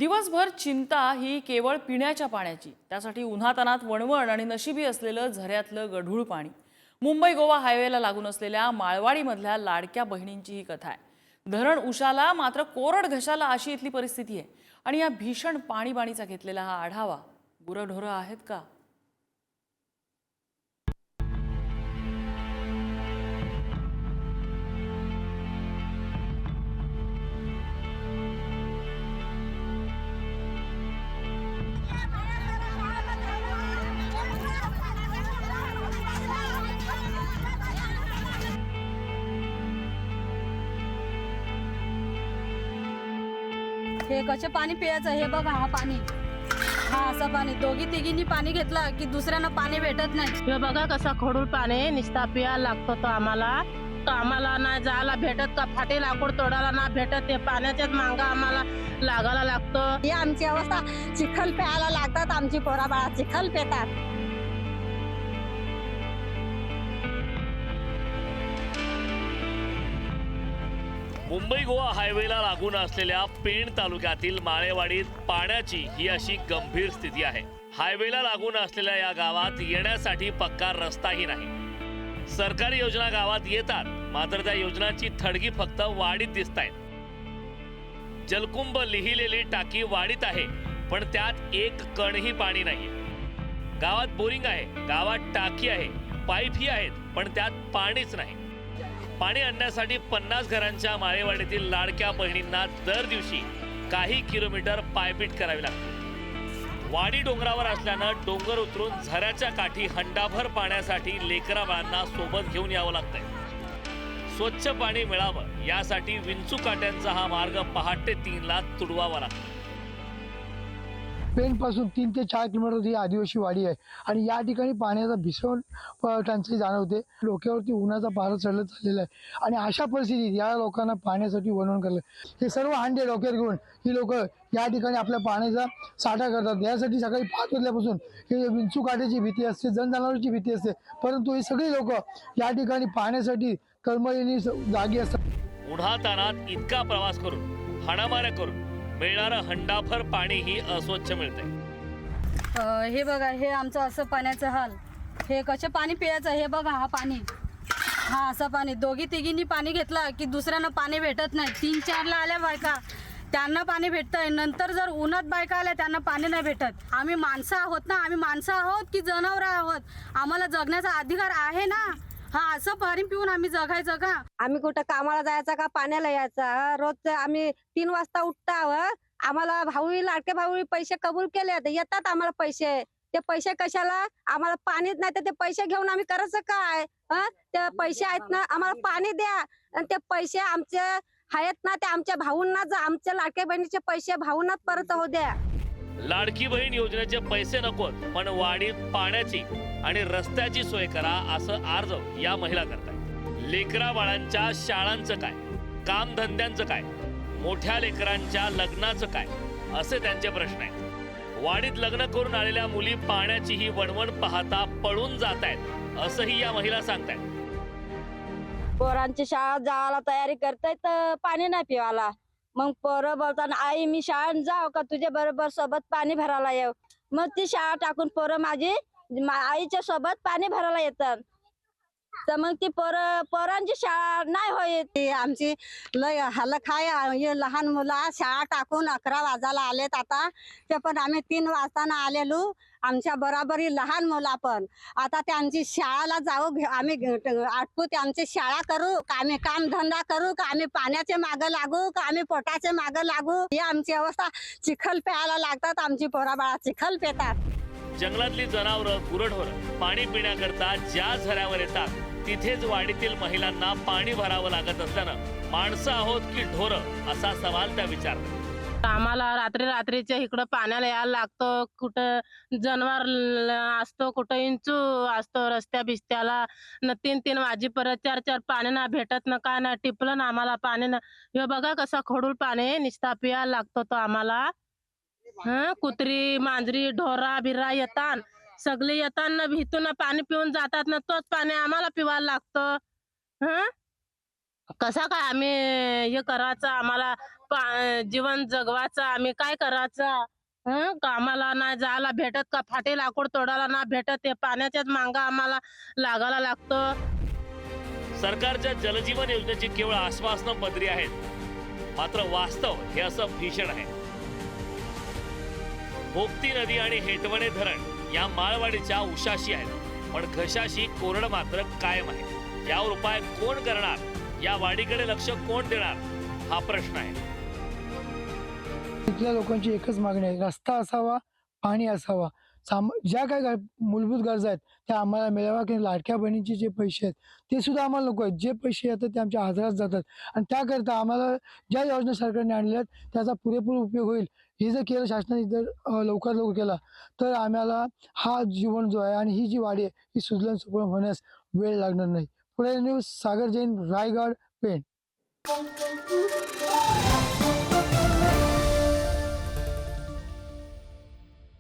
दिवसभर चिंता ही केवळ पिण्याच्या पाण्याची, त्यासाठी उन्हातानात वणवण आणि नशिबी असलेलं झऱ्यातलं गढूळ पाणी. मुंबई गोवा हायवेला लागून असलेल्या माळवाडीमधल्या लाडक्या बहिणींची ही कथा आहे. धरण उशाला मात्र कोरड घशाला अशी इथली परिस्थिती आहे. आणि या भीषण पाणीबाणीचा घेतलेला हा आढावा. गुरंढोरं आहेत का? हे कसे पाणी प्यायचं? हे बघा, हा पाणी, हा असं पाणी. दोघी तिघींनी पाणी घेतलं की दुसऱ्यांना पाणी भेटत नाही. हे बघा कसा खडूळ पाणी निस्ता पियाला लागतो तो आम्हाला. कामाला नाही जायला भेटत, का फाटे लाकूड तोडायला नाही भेटत. ते पाण्याच्याच मांगा आम्हाला लागायला लागतं. ही आमची अवस्था. चिखल प्यायला लागतात, आमची पोरा बाळा चिखल पेतात. मुंबई गोवा हायवेला लागून असलेल्या पेण तालुक्यातील माळेवाडीत पाण्याची ही अशी गंभीर स्थिती आहे. हायवेला लागून असलेल्या या गावात येण्यासाठी पक्का रस्ताही नाही. सरकारी योजना गावात येतात, मात्र त्या योजनांची थडगी फक्त वाडीत दिसतायत. जलकुंभ लिहिलेली टाकी वाडीत आहे, पण त्यात एक कणही पाणी नाहीये. गावात बोरिंग आहे, गावात टाकी आहे, पाईपही आहेत, पण त्यात पाणीच नाही. पाणी आणण्यासाठी 50 घरांच्या माळेवाडीतील लाडक्या बहिणींना दर दिवशी काही किलोमीटर पायपीट करावी लागते. वाडी डोंगरावर असल्यानं डोंगर उतरून झऱ्याच्या काठी हंडाभर पाण्यासाठी लेकरा बाळांना सोबत घेऊन यावं लागतंय. स्वच्छ पाणी मिळावं यासाठी विंचू काट्यांचा हा मार्ग पहाटे 3ला तुडवावा लागतो. पेण पासून 3 ते 4 किलोमीटर ही आदिवासी वाडी आहे आणि या ठिकाणी पाण्याचा भीषण टंचाई जाणवते. डोक्यावरती उन्हाचा पारा चढला चाललेला आहे आणि अशा परिस्थितीत या लोकांना पाण्यासाठी वणवण करलं. हे सर्व हांडे डोक्यावर घेऊन ही लोक या ठिकाणी आपल्या पाण्याचा साठा करतात. यासाठी सकाळी 5 वाजल्यापासून हे विंचू काट्याची भीती असते, जनजनावरांची भीती असते, परंतु ही सगळी लोक या ठिकाणी पाण्यासाठी तळमळीने जागी असतात. उन्हातानात इतका प्रवास करून हाणामाऱ्या करून मिळणारं हंडाभर पाणीही अस्वच्छ मिळतंय. हे बघा, हे आमचं असं पाण्याचं हाल. हे कसे पाणी प्यायचं? हे बघा, हा पाणी, हा असं पाणी. दोघी तिघींनी पाणी घेतलं की दुसऱ्यांना पाणी भेटत नाही. 3-4ला आल्या बायका, त्यांना पाणी भेटतंय. नंतर जर उन्हात बायका आल्या त्यांना पाणी नाही भेटत. आम्ही माणसं आहोत ना, आम्ही माणसं आहोत की जनावरं आहोत? आम्हाला जगण्याचा अधिकार आहे ना. हा असं पाणी पिऊन आम्ही जगायचं का? आम्ही कुठं कामाला जायचं का पाण्याला यायचं? रोज आम्ही 3 वाजता उठताव. आम्हाला भाऊ, लाडके भाऊ पैसे कबूल केले, येतात आम्हाला पैसे. ते पैसे कशाला? आम्हाला पाणीच नाही तर ते पैसे घेऊन आम्ही करायचं काय? ते पैसे आहेत ना, आम्हाला पाणी द्या. आणि ते पैसे आमचे आहेत ना, ते आमच्या भाऊंना, आमच्या लाडक्या बहिणीचे पैसे भाऊंनाच परत होऊ द्या. लाडकी बहीण योजनेचे पैसे नकोत, पण वाडीत पाण्याची आणि रस्त्याची सोय करा असं अर्ज या महिला करतात. लेकरा बाळांच्या शाळांचं काय, कामधंद्यांचं काय, मोठ्या लेकरांच्या लग्नाचं काय, असे त्यांचे प्रश्न आहेत. वाडीत लग्न करून आलेल्या मुली पाण्याची ही वणवण पाहता पळून जात आहेत, असंही या महिला सांगतायत. पोरांची शाळा जायला तयारी करताय तर पाणी नाही पिवायला. मग पोरं बोलताना, आई मी शाळेत जाऊ का तुझ्या बरोबर सोबत पाणी भरायला येऊ? मग ती शाळा टाकून पोरं माझी आईच्या सोबत पाणी भरायला येतात. तर मग ती पोरांची शाळा नाही होत. ती आमची लय हालत आहे. लहान मुलं शाळा टाकून 11 वाजायला आलेत आता. ते पण आम्ही 3 वाजताना आलेलो. आमच्या बरोबरी लहान मुलं पण आता त्यांची शाळेला जाऊ, आम्ही आटकू, त्यांची शाळा करू का, आम्ही कामधंदा करू का, आम्ही पाण्याचे मागं लागू का, आम्ही पोटाचे मागं लागू? ही आमची अवस्था. चिखल प्यायला लागतात, आमची पोरा बाळा चिखल पेतात. जंगलातली जनावरं, गुरंढोरं पाणी पिण्याकरता ज्या झऱ्यावर येतात तिथेच वाडीतील महिलांना पाणी भरावं लागत असल्यानं माणसं आहोत की ढोरं असा सवाल त्या विचारतात. आम्हाला रात्रीच्या इकडं पाण्याला यायला लागतं. कुठं जनावर असतो, कुठं इंचू असतो रस्त्या बिस्त्याला. न 3-3 वाजेपर्यंत 4-4 पाणी ना भेटत ना काय ना टिपलं ना आम्हाला पाणी ना. हे बघा कसा खडूळ पाणी निस्ता पियाला लागतो तो आम्हाला. कुत्री, मांजरी, ढोरा बिरा येतात, सगळे येतात ना भीतून पाणी पिऊन जातात ना, तोच पाणी आम्हाला पिवायला लागतं. कसा काय आम्ही हे करायचं? आम्हाला जीवन जगवायचं, आम्ही काय करायचं? कामाला नाही जायला भेटत का, फाटे लाकूड तोडायला नाही भेटत, ते पाण्याच्याच मांगा आम्हाला लागायला लागतं. सरकारच्या जलजीवन योजनेची केवळ आश्वासनं पदरी आहेत, मात्र वास्तव हे असं भीषण आहे. भोगती नदी आणि हेटवणे धरण या माळवाडीच्या उशाशी आहेत, पण घशाशी कोरड मात्र कायम आहे. यावर उपाय कोण करणार? या वाडीकडे लक्ष कोण देणार? हा प्रश्न आहे. इथल्या लोकांची एकच मागणी आहे, रस्ता असावा, पाणी असावा, ज्या काय मूलभूत गरजा आहेत त्या आम्हाला मिळाव्या. की लाडक्या बहिणीचे जे पैसे आहेत ते सुद्धा आम्हाला नको आहेत. जे पैसे येतात ते आमच्या आजारात जातात आणि त्याकरता आम्हाला ज्या योजना सरकारने आणल्या आहेत त्याचा पुरेपूर उपयोग होईल. हे जर केलं शासनाने, जर लवकर केला तर आम्हाला हा जीवन जो आहे आणि ही जी वाडी आहे ही सुजलन सुफलान होण्यास वेळ लागणार नाही. पुढे न्यूज, सागर जैन, रायगड, पेण.